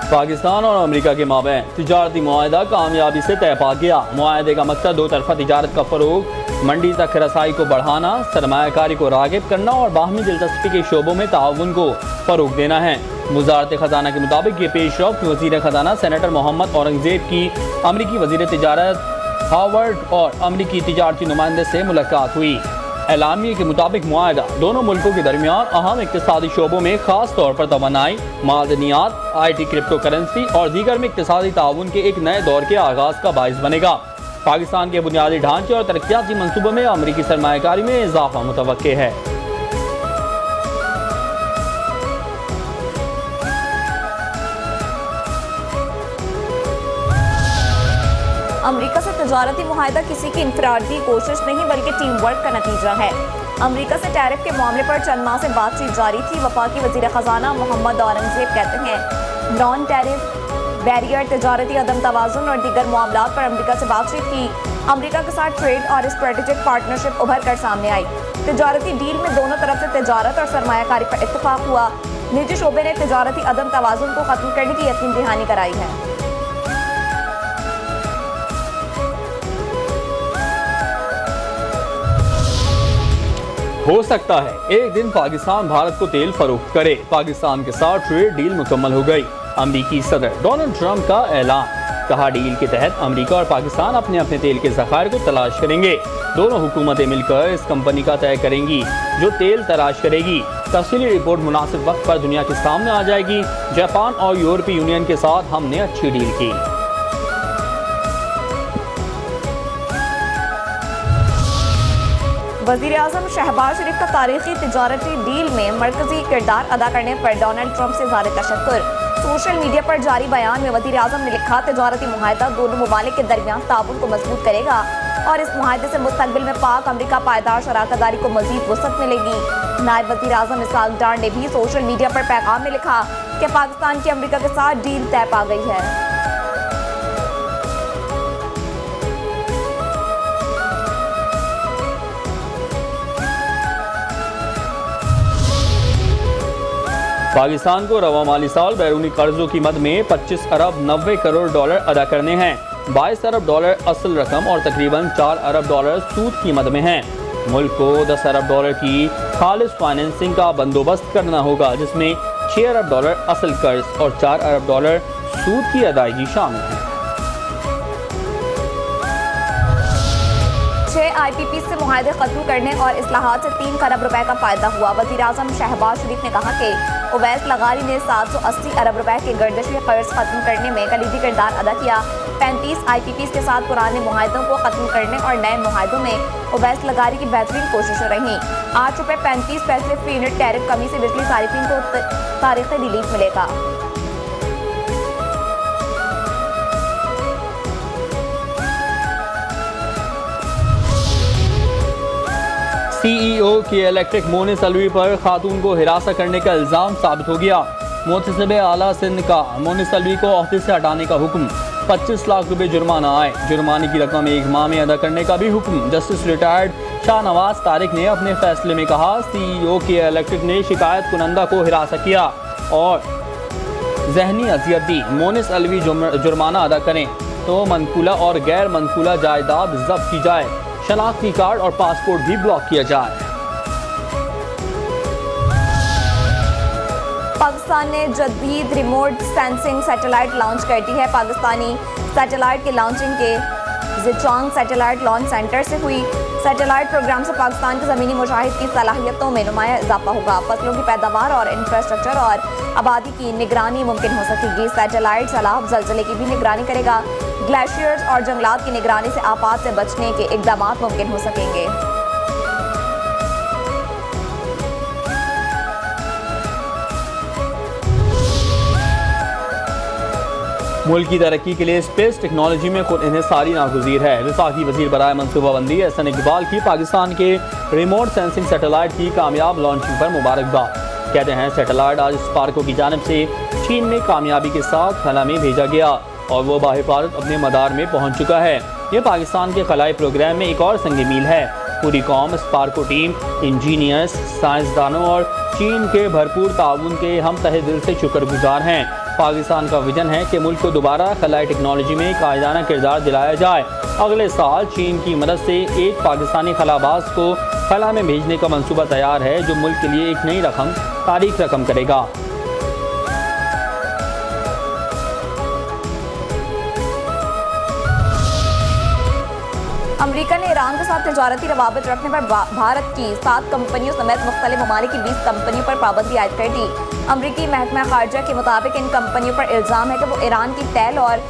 पाकिस्तान और अमेरिका के माबैन तिजारती मुआहदा कामयाबी से तय पा गया। मुआहदे का मकसद दो तरफा तिजारत का फ़रोग, मंडी तक रसाई को बढ़ाना, सरमायाकारी को राग़िब करना और बाहमी दिलचस्पी के शोबों में ताउन को फ़रोग देना है। वज़ारत ख़जाना के मुताबिक ये पेशरफ्त वज़ीर ख़जाना सेनेटर मोहम्मद औरंगज़ेब की अमरीकी वज़ीर तिजारत हावर्ड और अमरीकी तिजारती नुमाइंदे से मुलाकात हुई। एलामिया के मुताबिक मुआहदा दोनों मुल्कों के दरमियान अहम इक़्तिसादी शोबों में खास तौर पर तवानाई, मादनियात, IT, क्रिप्टो करेंसी और दीगर में इक़्तिसादी ताउन के एक नए दौर के आगाज़ का बाइस बनेगा। पाकिस्तान के बुनियादी ढांचे और तरक्याती मंसूबों में अमरीकी सरमायाकारी में इजाफा मुतवक्के है। अमेरिका से तजारती मुआहदा किसी की इनफरादी कोशिश नहीं बल्कि टीम वर्क का नतीजा है। अमेरिका से टैरिफ के मामले पर चंद माह से बातचीत जारी थी। वफाकी वज़ीर ख़जाना मोहम्मद औरंगज़ेब कहते हैं नॉन टैरिफ बैरियर, तजारती अदम तवाज़ुन और दीगर मामलात पर अमेरिका से बातचीत की। अमेरिका के साथ ट्रेड और स्ट्रेटेजिक पार्टनरशिप उभर कर सामने आई। तजारती डील में दोनों तरफ से तजारत और सरमायाकारी पर इत्तफाक हुआ। निजी शोबे ने तजारती अदम तवाज़ुन को ख़त्म करने की यकीन दहानी कराई है। हो सकता है एक दिन पाकिस्तान भारत को तेल फरोख्त करे। पाकिस्तान के साथ ट्रेड डील मुकम्मल हो गई। अमरीकी सदर डोनाल्ड ट्रंप का ऐलान, कहा डील के तहत अमरीका और पाकिस्तान अपने अपने तेल के ज़खायर को तलाश करेंगे। दोनों हुकूमतें मिलकर इस कंपनी का तय करेंगी जो तेल तलाश करेगी। तफसीली रिपोर्ट मुनासिब वक्त पर दुनिया के सामने आ जाएगी। जापान और यूरोपीय यूनियन के साथ हमने अच्छी डील की। वज़ीर-ए-आज़म शहबाज शरीफ का तारीखी तिजारती डील में मरकजी किरदार अदा करने पर डोनाल्ड ट्रंप से ज़ाहिर तशक्कुर। सोशल मीडिया पर जारी बयान में वज़ीर-ए-आज़म ने लिखा, तिजारती मुआहदा दोनों ममालिक के दरमियान ताउन को मजबूत करेगा और इस मुआहदे से मुस्तक़बिल में पाक अमरीका पायदार शराकतदारी को मज़ीद वसअत मिलेगी। नायब वज़ीर-ए-आज़म इसहाक डार ने भी सोशल मीडिया पर पैगाम में लिखा कि पाकिस्तान की अमरीका के साथ डील तय पा गई है। पाकिस्तान को रवा माली साल बैरूनी कर्जों की मद में 25 अरब 90 करोड़ डॉलर अदा करने हैं। 22 अरब डॉलर असल रकम और तकरीबन 4 अरब डॉलर सूद की मद में हैं। मुल्क को 10 अरब डॉलर की खालिस फाइनेंसिंग का बंदोबस्त करना होगा, जिसमें 6 अरब डॉलर असल कर्ज और 4 अरब डॉलर सूद की अदायगी शामिल है। 6 IPP से मुआहदे खत्म करने और इस्लाहात से 3 खरब रुपए का फायदा हुआ। वज़ीर-ए-आज़म शहबाज शरीफ ने कहा कि उवैस लगारी ने 780 अरब रुपए के गर्दिशी कर्ज खत्म करने में कलीदी किरदार अदा किया। 35 IPP के साथ पुराने मुआहदों को खत्म करने और नए मुआहदों में उवैस लगारी की बेहतरीन कोशिशें रहीं। ₹8.35 फी यूनिट टैरिफ कमी से बिजली सारिफिन को तारीखी रिलीफ मिलेगा। CEO की इलेक्ट्रिक मोनिस अलवी पर खातून को हिरासत करने का इल्ज़ाम साबित हो गया। मुतसिब आला सिंध का मोनिस अलवी को ओहदे से हटाने का हुक्म। 25 लाख रुपए जुर्माना आए। जुर्माने की रकम 1 माह में अदा करने का भी हुक्म। जस्टिस रिटायर्ड शाहनवाज तारिक ने अपने फैसले में कहा, CEO की इलेक्ट्रिक ने शिकायत कुनंदा को हिरासत किया और जहनी अजियत दी। मोनिस अलवी जुर्माना अदा करें तो मनकूला और गैर मनकूला जायदाद जब्त की जाए। शनाख्ती कार्ड और पासपोर्ट भी ब्लॉक किया जाए। पाकिस्तान ने जदीद रिमोट सेंसिंग सैटेलाइट लॉन्च कर दी है। पाकिस्तानी सैटेलाइट की लॉन्चिंग के ज़िचांग सैटेलाइट लॉन्च सेंटर से हुई। सैटेलाइट प्रोग्राम से पाकिस्तान के ज़मीनी मुशाहिद की सलाहियतों में नुमाया इजाफा होगा। फसलों की पैदावार और इंफ्रास्ट्रक्चर और आबादी की निगरानी मुमकिन हो सकेगी। सैटेलाइट सैलाब, ज़लज़ले की भी निगरानी करेगा। ग्लेशियर्स और जंगलात की निगरानी से आफात से बचने के इक़दाम मुमकिन हो सकेंगे। मुल्क की तरक्की के लिए स्पेस टेक्नोलॉजी में खुद इन्हिसारी नागुज़ीर है। वफाकी वज़ीर बराए मनसूबाबंदी एहसन इकबाल की पाकिस्तान के रिमोट सेंसिंग सैटेलाइट की कामयाब लॉन्चिंग पर मुबारकबाद। कहते हैं सैटेलाइट आज स्पार्को की जानिब से चीन में कामयाबी के साथ खला में भेजा गया और वो बाहिफाजत अपने मदार में पहुँच चुका है। ये पाकिस्तान के खलाई प्रोग्राम में एक और संग मील है। पूरी कौम, स्पार्को टीम, इंजीनियर्स, साइंसदानों और चीन के भरपूर ताउन के हम तहे दिल से शुक्रगुजार हैं। पाकिस्तान का विजन है कि मुल्क को दोबारा खलाई टेक्नोलॉजी में कायदाना किरदार दिलाया जाए। अगले साल चीन की मदद से एक पाकिस्तानी खलाबाज को खला में भेजने का मंसूबा तैयार है, जो मुल्क के लिए एक नई तारीख रकम करेगा। अमेरिका ने ईरान के साथ तजारती रवाबित रखने पर भारत की 7 कंपनियों समेत मुख्तलिफ ममालिक की 20 कंपनियों पर पाबंदी आयद कर दी। अमरीकी महकमा खारजा के मुताबिक इन कंपनियों पर इल्ज़ाम है कि वो ईरान की तेल और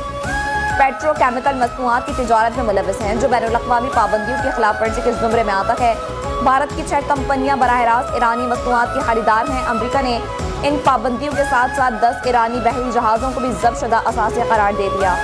पेट्रोकेमिकल मसनूआत की तिजारत में मुलविस हैं, जो बैनुल-अक़वामी पाबंदियों की खिलाफ वर्जी के ज़ुमरे में आता है। भारत की 6 कंपनियां बराह रास्त ईरानी मसनूआत की खरीदार हैं। अमरीका ने इन पाबंदियों के साथ साथ 10 ईरानी बहरी जहाज़ों को भी ज़ब्त शुदा असासे करार दे दिया।